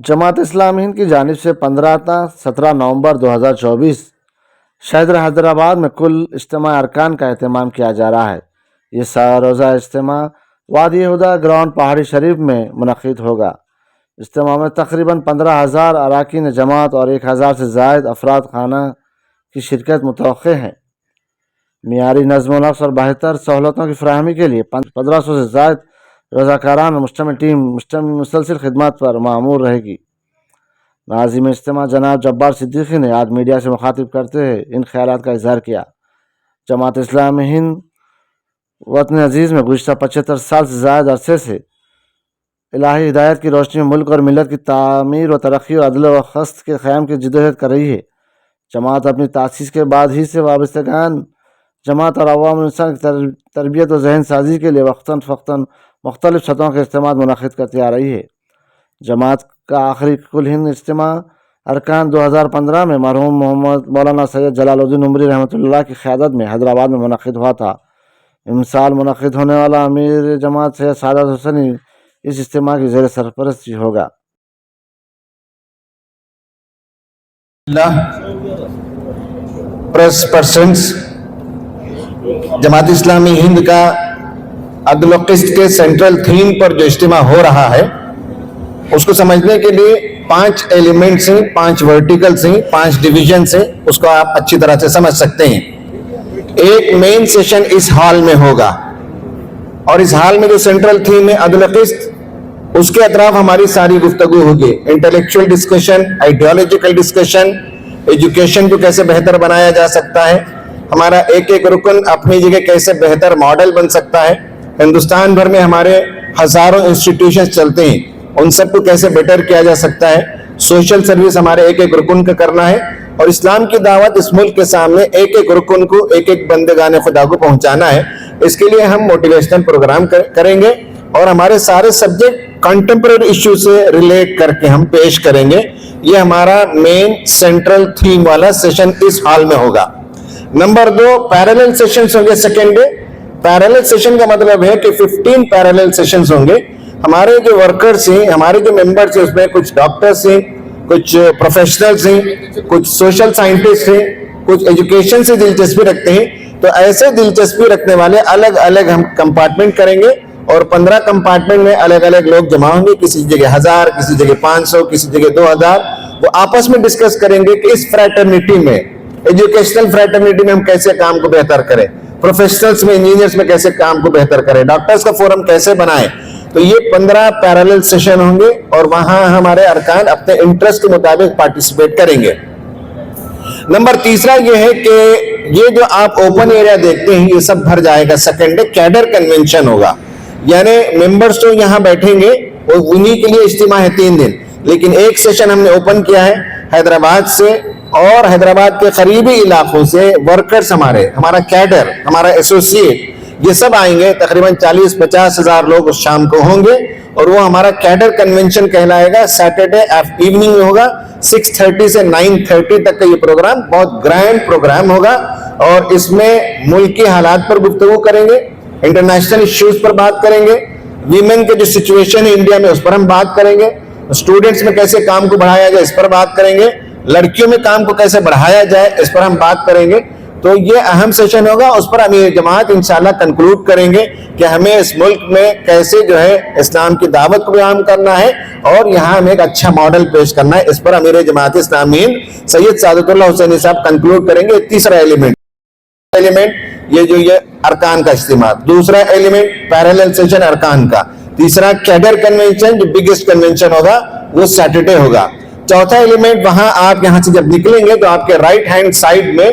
جماعت اسلامی ہند کی جانب سے 15 تا 17 نومبر 2024 شہر حیدرآباد میں کل اجتماع ارکان کا اہتمام کیا جا رہا ہے۔ یہ 100 روزہ اجتماع وادی ہدا گراؤنڈ پہاڑی شریف میں منعقد ہوگا۔ اجتماع میں تقریباً 15,000 اراکین جماعت اور 1,000 سے زائد افراد خانہ کی شرکت متوقع ہے۔ معیاری نظم و نسق اور بہتر سہولتوں کی فراہمی کے لیے 1500 سے زائد رضاکاران اور مشتمل ٹیم مسلسل خدمات پر مامور رہے گی۔ ناظم اجتماع جناب جبار صدیقی نے آج میڈیا سے مخاطب کرتے ہوئے ان خیالات کا اظہار کیا۔ جماعت اسلامی ہند وطن عزیز میں گزشتہ 75 سال سے زائد عرصے سے الہی ہدایت کی روشنی میں ملک اور ملت کی تعمیر و ترقی اور عدل و قسط کے قیام کی جدوجہد کر رہی ہے۔ جماعت اپنی تاسیس کے بعد ہی سے وابستگان جماعت اور عوام انسان کی تربیت و ذہن سازی کے لیے وقتاً فوقتاً مختلف سطحوں کے اجتماعات منعقد کرتی آ رہی ہے۔ جماعت کا آخری کل ہند اجتماع ارکان 2015 میں مرحوم محمد مولانا سید جلال الدین عمری رحمۃ اللہ کی قیادت میں حیدرآباد میں منعقد ہوا تھا۔ امسال منعقد ہونے والا امیر جماعت سید سعادت حسنی اس اجتماع کی زیر سرپرستی ہوگا۔ پریس پرسنس جماعت اسلامی ہند کا عدل و قسط کے سینٹرل تھیم پر جو اجتماع ہو رہا ہے اس کو سمجھنے کے لیے 5 ایلیمنٹس ہیں، 5 ورٹیکلز ہیں، 5 ڈویژنز ہیں، اس کو آپ اچھی طرح سے سمجھ سکتے ہیں۔ ایک مین سیشن اس ہال میں ہوگا اور اس ہال میں جو سینٹرل تھیم ہے عدل و قسط، اس کے اطراف ہماری ساری گفتگو ہوگی۔ Intellectual discussion, ideological discussion, education کو کیسے بہتر بنایا جا سکتا ہے، ہمارا ایک ایک رکن اپنی جگہ کیسے بہتر ماڈل بن سکتا ہے، ہندوستان بھر میں ہمارے ہزاروں انسٹیٹیوشنز چلتے ہیں، ان سب کو کیسے بیٹر کیا جا سکتا ہے، سوشل سروس ہمارے ایک ایک رکن کا کرنا ہے، اور اسلام کی دعوت اس ملک کے سامنے ایک ایک رکن کو، ایک ایک بندگان خدا کو پہنچانا ہے۔ اس کے لیے ہم موٹیویشنل پروگرام کریں گے اور ہمارے سارے سبجیکٹ کنٹمپریری ایشو سے ریلیٹ کر کے ہم پیش کریں گے۔ یہ ہمارا مین سینٹرل تھیم والا سیشن اس ہال میں ہوگا۔ نمبر 2، پیرالل سیشنز ہوں گے سیکنڈ ڈے۔ پیرالل سیشن کا مطلب ہے کہ 15 پیرالل سیشنز ہوں گے۔ ہمارے جو ورکرز ہیں، ہمارے جو ممبرز ہیں، اس میں کچھ ڈاکٹرز ہیں، کچھ پروفیشنلز ہیں، کچھ سوشل سائنٹسٹ ہیں، کچھ ایجوکیشن سے دلچسپی رکھتے ہیں۔ تو ایسے دلچسپی رکھنے والے الگ الگ ہم کمپارٹمنٹ کریں گے اور 15 کمپارٹمنٹ میں الگ الگ لوگ جمع ہوں گے، کسی جگہ 1000، کسی جگہ 500، کسی جگہ 2000۔ وہ آپس میں ڈسکس کریں گے کہ اس فریٹرنیٹی میں، ایجوکیشنل فریٹرنیٹی میں ہم کیسے کام کو بہتر کریں، پروفیشنلز میں، انجینئرز میں کیسے کام کو بہتر کریں، ڈاکٹرز کا فورم کیسے بنائیں۔ تو یہ 15 پیرالل سیشن ہوں گے اور وہاں ہمارے ارکان اپنے انٹرسٹ کے مطابق پارٹیسپیٹ کریں گے۔ نمبر 3 یہ ہے کہ یہ جو آپ اوپن ایریا دیکھتے ہیں یہ سب بھر جائے گا۔ سیکنڈ ڈے کیڈر کنونشن ہوگا، یعنی ممبرز تو یہاں بیٹھیں گے، انہی کے لیے اجتماع ہے 3 دن، لیکن ایک سیشن ہم نے اوپن کیا ہے حیدرآباد سے اور حیدرآباد کے قریبی علاقوں سے ورکرز، ہمارا کیڈر، ہمارا ایسوسیٹ، یہ سب آئیں گے۔ تقریباً 40-50 ہزار لوگ اس شام کو ہوں گے اور وہ ہمارا کیڈر کنونشن کہلائے گا۔ سیٹرڈے ایوننگ میں ہوگا، 6:30 سے 9:30 تک کا یہ پروگرام بہت گرینڈ پروگرام ہوگا اور اس میں ملکی حالات پر گفتگو کریں گے، انٹرنیشنل ایشوز پر بات کریں گے، ویمن کے جو سچویشن ہے انڈیا میں اس پر ہم بات کریں گے، اسٹوڈنٹس میں کیسے کام کو بڑھایا جائے اس پر بات کریں گے، لڑکیوں میں کام کو کیسے بڑھایا جائے اس پر ہم بات کریں گے۔ تو یہ اہم سیشن ہوگا، اس پر امیر جماعت انشاءاللہ کنکلوڈ کریں گے کہ ہمیں اس ملک میں کیسے جو ہے اسلام کی دعوت کو بیان کرنا ہے اور یہاں ہمیں ایک اچھا ماڈل پیش کرنا ہے۔ اس پر امیر جماعت اسلامی سید سعادت اللہ حسینی صاحب کنکلوڈ کریں گے۔ تیسرا ایلیمنٹ یہ ارکان کا اجتماع، دوسرا ایلیمنٹ پیرالل سیشن ارکان کا، تیسرا کیڈر کنونشن جو بگیسٹ کنونشن ہوگا وہ سیٹرڈے ہوگا، چوتھا ایلیمنٹ وہاں آپ یہاں سے جب نکلیں گے تو آپ کے رائٹ ہینڈ سائڈ میں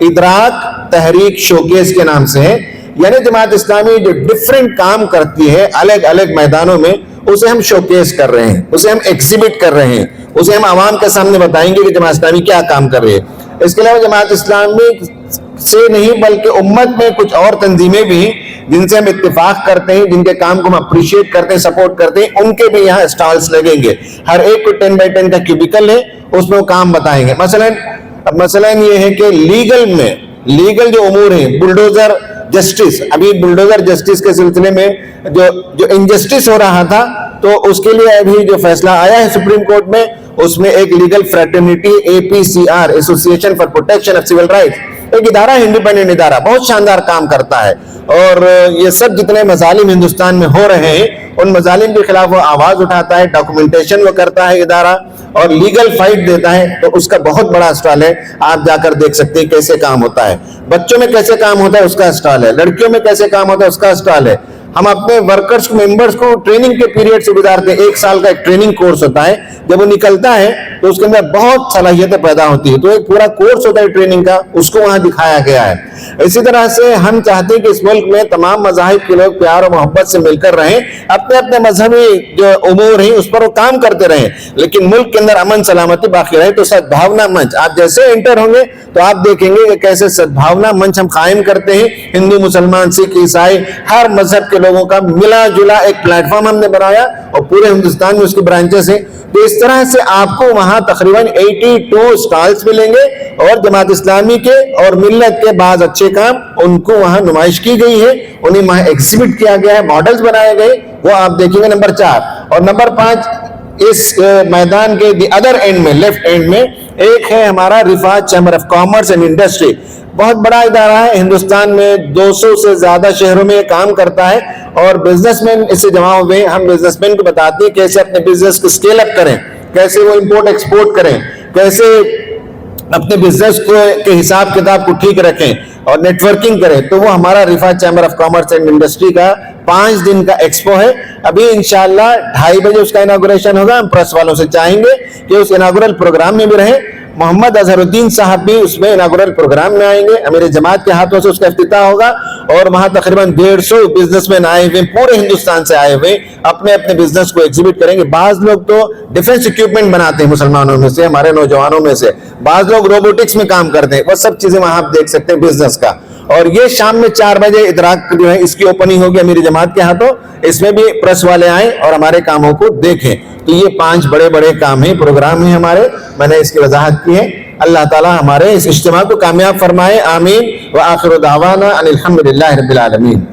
ادراک تحریک شوکیس کے نام سے ہے، یعنی جماعت اسلامی جو ڈیفرنٹ کام کرتی ہے الگ الگ میدانوں میں اسے ہم شوکیس کر رہے ہیں، اسے ہم ایکزیبٹ کر رہے ہیں، اسے ہم عوام کے سامنے بتائیں گے کہ جماعت اسلامی کیا کام کر رہی ہے۔ اس کے علاوہ جماعت اسلامی سے نہیں بلکہ امت میں کچھ اور تنظیمیں بھی ہیں جن سے ہم اتفاق کرتے ہیں، جن کے کام کو ہم اپریشیٹ کرتے ہیں، سپورٹ کرتے ہیں، ان کے بھی یہاں اسٹالز لگیں گے۔ ہر ایک کو 10x10 کا کیوبیکل ہے، اس میں وہ کام بتائیں گے۔ مثلا یہ ہے کہ لیگل جو امور ہیں، بلڈوزر جسٹس، ابھی بلڈوزر جسٹس کے سلسلے میں جو انجسٹس ہو رہا تھا تو اس کے لیے ابھی جو فیصلہ آیا ہے سپریم کورٹ میں، اس میں ایک legal fraternity APCR association for protection of civil rights, ایک ادارہ ہے، انڈیپینڈنٹ ادارہ، بہت شاندار کام کرتا ہے. اور یہ سب جتنے مظالم ہندوستان میں ہو رہے ہیں ان مظالم کے خلاف وہ آواز اٹھاتا ہے، ڈاکومنٹیشن وہ کرتا ہے ادارہ، اور لیگل فائٹ دیتا ہے. تو اس کا بہت بڑا اسٹال ہے، آپ جا کر دیکھ سکتے ہیں کیسے کام ہوتا ہے. بچوں میں کیسے کام ہوتا ہے اس کا اسٹال ہے، لڑکیوں میں کیسے کام ہوتا ہے اس کا اسٹال ہے. ہم اپنے ورکرز کو، ممبرز کو ٹریننگ کے پیریڈ سے گزارتے ہیں. 1 سال کا ایک ٹریننگ کورس ہوتا ہے، جب وہ نکلتا ہے تو اس کے اندر بہت صلاحیتیں پیدا ہوتی ہے. تو ایک پورا کورس ہوتا ہے ٹریننگ کا، اس کو وہاں دکھایا گیا ہے. اسی طرح سے ہم چاہتے ہیں کہ اس ملک میں تمام مذاہب کے لوگ پیار و محبت سے مل کر رہیں، اپنے اپنے مذہبی جو امور ہیں اس پر وہ کام کرتے رہیں، لیکن ملک کے اندر امن سلامتی باقی رہے. تو سدبھاونا منچ آپ جیسے انٹر ہوں گے تو آپ دیکھیں گے کہ کیسے سدبھاونا منچ ہم قائم کرتے ہیں. ہندو، مسلمان، سکھ، عیسائی، ہر مذہب کے لوگوں کا ملا جلا ایک پلیٹ فارم ہم نے بنایا، اور پورے ہندوستان میں اس کی برانچز ہیں. تو اس طرح سے آپ کو وہاں تقریباً 82 سٹالز ملیں گے، اور جماعت اسلامی کے اور ملت کے بعض اچھے کام ان کو وہاں نمائش کی گئی ہے، انہیں وہاں ایگزیبٹ کیا گیا ہے، ماڈلز بنائے گئے، وہ آپ دیکھیں گے. نمبر 4 اور نمبر 5 اس میدان کے دی ادر اینڈ میں، لیفٹ اینڈ میں ایک ہے ہمارا Rifaat chamber of commerce and industry. بہت بڑا ادارہ ہے، ہندوستان میں 200 سے زیادہ شہروں میں یہ کام کرتا ہے، اور بزنس مین اس سے جمع ہوئے ہیں. ہم بزنس مین کو بتاتے ہیں کیسے اپنے بزنس کو اسکیل اپ کریں، کیسے وہ امپورٹ ایکسپورٹ کریں، کیسے اپنے بزنس کے حساب کتاب کو ٹھیک رکھیں اور نیٹ ورکنگ کریں. تو وہ ہمارا Rifaat chamber of commerce and industry کا 5 دن کا ایکسپو ہے. ابھی انشاءاللہ 2:30 بجے اس کا اناگوریشن ہوگا. ہم پریس والوں سے چاہیں گے کہ اس اناگورل پروگرام میں بھی رہیں. محمد اظہر الدین صاحب بھی اس میں اناگورل پروگرام میں آئیں گے، امیر جماعت کے ہاتھوں سے اس کا افتتاح ہوگا، اور وہاں تقریباً 150 بزنس مین آئے ہوئے، پورے ہندوستان سے آئے ہوئے، اپنے اپنے بزنس کو ایگزیبٹ کریں گے. بعض لوگ تو ڈیفنس اکوپمنٹ بناتے ہیں مسلمانوں میں سے، ہمارے نوجوانوں میں سے بعض لوگ روبوٹکس میں کام کرتے ہیں. وہ سب چیزیں وہاں آپ دیکھ سکتے ہیں بزنس کا. اور یہ شام میں 4 بجے ادراک جو ہے اس کی اوپننگ ہوگی امیر جماعت کے ہاتھوں. اس میں بھی پریس والے آئیں اور ہمارے کاموں کو دیکھیں. تو یہ 5 بڑے بڑے کام ہیں، پروگرام ہیں ہمارے. میں نے اس کی وضاحت کی ہے. اللہ تعالی ہمارے اس اجتماع کو کامیاب فرمائے، آمین. وآخر دعوانا ان الحمدللہ رب العالمین.